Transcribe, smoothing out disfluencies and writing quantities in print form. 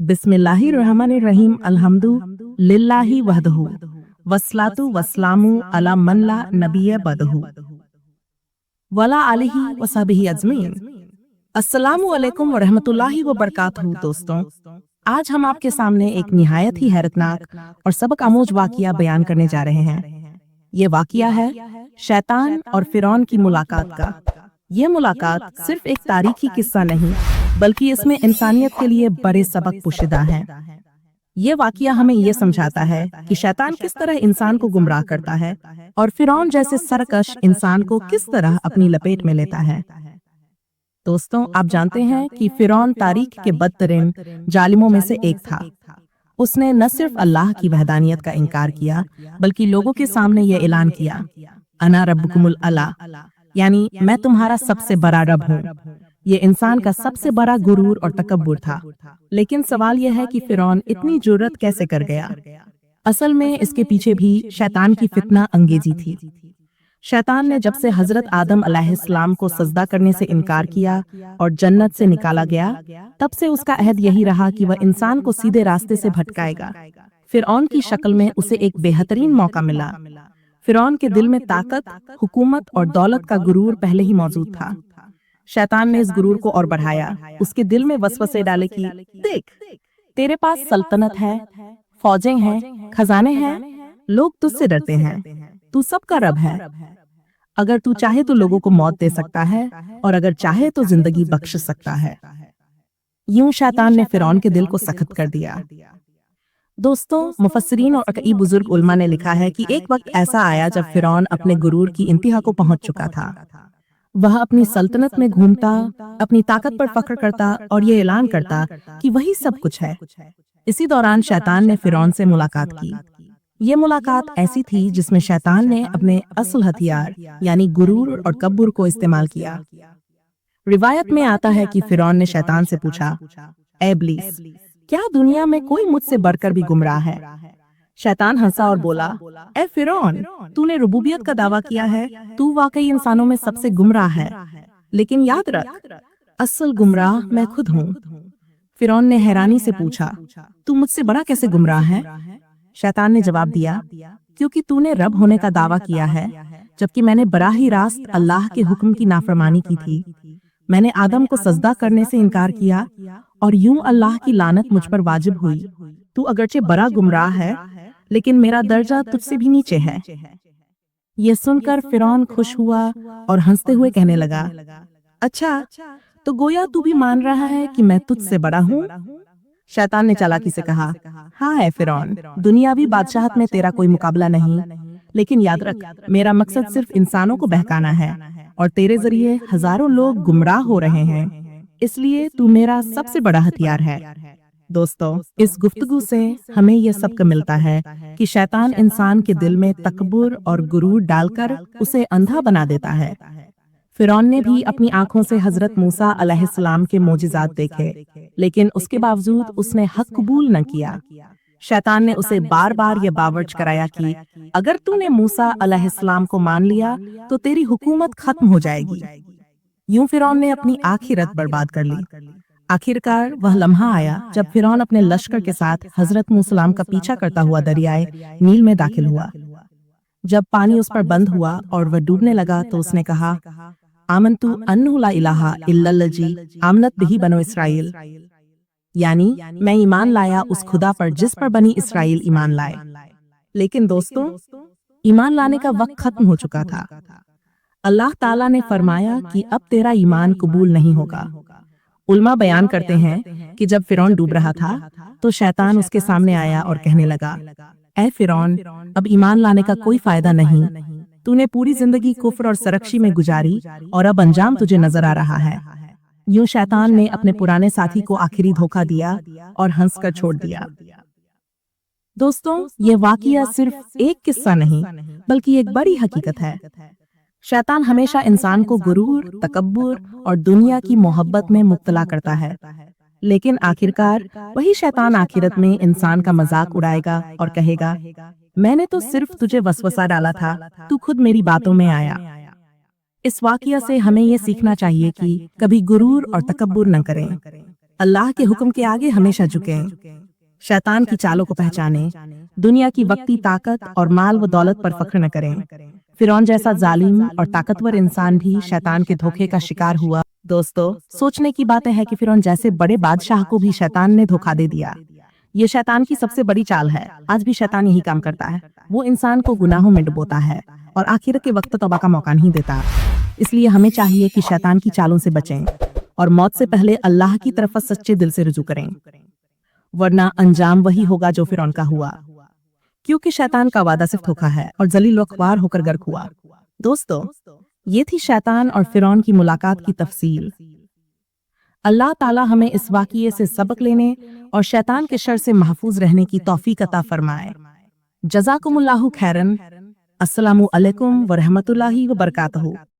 बिस्मिल्लाहिर्रहमानिर्रहीम अल्हम्दु लिल्लाहि वहदहु वस्सलातु वस्सलामु अला मन ला नबिय्य बदहु वला आलिहि वसहबिहि अजमीन। अस्सलामु अलैकुम व रहमतुल्लाहि व बरकातहू। दोस्तों, आज हम आपके सामने एक निहायत ही हैरतनाक और सबक आमोज वाकिया बयान करने जा रहे हैं। ये वाकिया है शैतान और फिरौन की मुलाकात का। ये मुलाकात सिर्फ एक तारीखी किस्सा नहीं, बल्कि इसमें इंसानियत के लिए बड़े सबक पोशीदा हैं। ये वाकिया हमें ये समझाता है कि शैतान किस तरह इंसान को गुमराह करता है और फिरौन जैसे सरकश इंसान को किस तरह अपनी लपेट में लेता है। दोस्तों, आप जानते हैं कि फिरौन तारीख के बदतरीन जालिमों में से एक था। उसने न सिर्फ अल्लाह की वहदानियत का इनकार किया, बल्कि लोगों के सामने यह ऐलान किया, अना रब्बुकुमुल अला, यानी मैं तुम्हारा सबसे बड़ा रब हूँ। ये इंसान का सबसे बड़ा गुरूर और तकब्बुर था। लेकिन सवाल यह है कि फिरौन इतनी जुर्रत कैसे कर गया। असल में इसके पीछे भी शैतान की फितना अंगेजी थी। शैतान ने जब से हजरत आदम अलैहिस्सलाम को सजदा करने से इनकार किया और जन्नत से निकाला गया, तब से उसका अहद यही रहा कि वह इंसान को सीधे रास्ते से भटकाएगा। फिरौन की शक्ल में उसे एक बेहतरीन मौका मिला। फिरौन के दिल में ताकत, हुकूमत और दौलत का गुरूर पहले ही मौजूद था। शैतान ने इस गुरूर को और बढ़ाया। उसके दिल में वसवसे डाले कि देख, तेरे पास सल्तनत है, फौजें हैं, खजाने हैं, लोग तुझसे डरते हैं, तू सबका रब है। अगर तू चाहे तो लोगों को मौत दे सकता है और अगर चाहे तो जिंदगी बख्श सकता है। यूं शैतान ने फिरौन के दिल को सख्त कर दिया। दोस्तों, मुफस्सिरीन और कई बुजुर्ग उलमा ने लिखा है कि एक वक्त ऐसा आया जब फिरौन अपने गुरूर की इंतहा को पहुंच चुका था। वह अपनी सल्तनत में घूमता, अपनी ताकत पर फख्र करता और ये ऐलान करता कि वही सब कुछ है। इसी दौरान शैतान ने फिरौन से मुलाकात की। ये मुलाकात ऐसी थी जिसमें शैतान ने अपने असल हथियार यानी गुरूर और कब्र को इस्तेमाल किया। रिवायत में आता है कि फिरौन ने शैतान से पूछा, ऐ इब्लीस, क्या दुनिया में कोई मुझसे बढ़कर भी गुमराह है? शैतान हंसा और बोला, ऐ फिरौन, तूने रुबूबियत का दावा किया है, तू वाकई इंसानों में सबसे गुमराह है। लेकिन याद रख, असल गुमराह मैं खुद हूँ। फिरौन ने हैरानी से पूछा, तू मुझसे बड़ा कैसे गुमराह है? शैतान ने जवाब दिया, क्योंकि तूने रब होने का दावा किया है, जबकि मैंने बराही रास्त अल्लाह के हुक्म की नाफरमानी की थी। मैंने आदम को सजदा करने से इनकार किया और यूं अल्लाह की लानत मुझ पर वाजिब हुई। तू अगरचे बड़ा गुमराह है, लेकिन मेरा दर्जा तुझसे भी नीचे है। ये सुनकर फिरौन खुश हुआ और हंसते हुए कहने लगा, अच्छा, तो गोया तू भी मान रहा है कि मैं तुझसे बड़ा हूँ? शैतान ने चालाकी से कहा, हाँ है फिरौन, दुनियावी बादशाहत में तेरा कोई मुकाबला नहीं, लेकिन याद रख, मेरा मकसद सिर्फ इंसानों को बहकाना है और तेरे जरिए हजारों लोग गुमराह हो रहे हैं, इसलिए तू मेरा सबसे बड़ा हथियार है। दोस्तों, इस गुफ्तगू से हमें यह सबक मिलता है कि शैतान इंसान के दिल में तकब्बुर और गुरूर डालकर उसे अंधा बना देता है। फिरौन ने भी अपनी आंखों से हजरत मूसा अलैहिस्सलाम के मोजिज़ात देखे, लेकिन उसके बावजूद उसने हक कबूल न किया। शैतान ने उसे बार बार यह बावर्च कराया कि अगर तूने मूसा अलैहिस्सलाम को मान लिया तो तेरी हुकूमत खत्म हो जाएगी। यूं फिरौन ने अपनी आखिरत बर्बाद कर ली। आखिरकार वह लम्हा आया जब फिरौन अपने लश्कर के साथ हजरत मूसा का पीछा करता हुआ दरियाए नील में दाखिल हुआ। जब पानी उस पर बंद हुआ और वह डूबने लगा तो उसने कहा, आमनतु अन्नहु ला इलाहा इल्लल्लज़ी आमनत बिही बनो इसराइल, यानी मैं ईमान लाया उस खुदा पर जिस पर बनी इसराइल ईमान लाए। लेकिन दोस्तों, ईमान लाने का वक्त खत्म हो चुका था। अल्लाह ताला ने फरमाया कि अब तेरा ईमान कबूल नहीं होगा। उल्मा बयान करते हैं कि जब फिरौन डूब रहा था तो शैतान उसके सामने आया और कहने लगा, ऐ फिरौन, अब ईमान लाने का कोई फायदा नहीं। तूने पूरी जिंदगी कुफ्र और सरकशी में गुजारी और अब अंजाम तुझे नजर आ रहा है। यूं शैतान ने अपने पुराने साथी को आखिरी धोखा दिया और हंसकर छोड़ दिया। दोस्तों, ये वाकया सिर्फ एक किस्सा नहीं, बल्कि एक बड़ी हकीकत है। शैतान हमेशा इंसान को गुरूर, तकब्बुर और दुनिया की मोहब्बत में मुब्तला करता है, लेकिन आखिरकार वही शैतान आखिरत में इंसान का मजाक उड़ाएगा और कहेगा, मैंने तो सिर्फ तुझे वसवसा डाला था, तू खुद मेरी बातों में आया। इस वाकया से हमें ये सीखना चाहिए कि कभी गुरूर और तकब्बुर न करें। اللہ کے حکم کے آگے ہمیشہ جھکیں، شیطان کی چالوں کو پہچانیں، دنیا کی وقتی طاقت اور مال و دولت پر فخر نہ کریں۔ فرعون جیسا ظالم اور طاقتور انسان بھی شیطان کے دھوکے کا شکار ہوا۔ دوستو، سوچنے کی بات ہے کہ فرعون جیسے بڑے بادشاہ کو بھی شیطان نے دھوکا دے دیا۔ یہ شیطان کی سب سے بڑی چال ہے۔ آج بھی شیطان یہی کام کرتا ہے، وہ انسان کو گناہوں میں ڈبوتا ہے اور آخرت کے وقت توبہ کا موقع نہیں دیتا۔ اس لیے ہمیں چاہیے کہ شیطان کی چالوں سے بچیں اور موت سے پہلے اللہ کی طرف سچے دل سے رجوع کریں، ورنہ انجام وہی ہوگا جو فرعون کا ہوا، کیونکہ شیطان کا وعدہ صرف دھوکا ہے اور ذلیل و خوار ہو کر غرق ہوا۔ دوستو، یہ تھی شیطان اور فرعون کی ملاقات کی تفصیل۔ اللہ تعالی ہمیں اس واقعے سے سبق لینے اور شیطان کے شر سے محفوظ رہنے کی توفیق عطا فرمائے۔ جزاکم اللہ خیرن۔ السلام علیکم ورحمۃ اللہ وبرکاتہ۔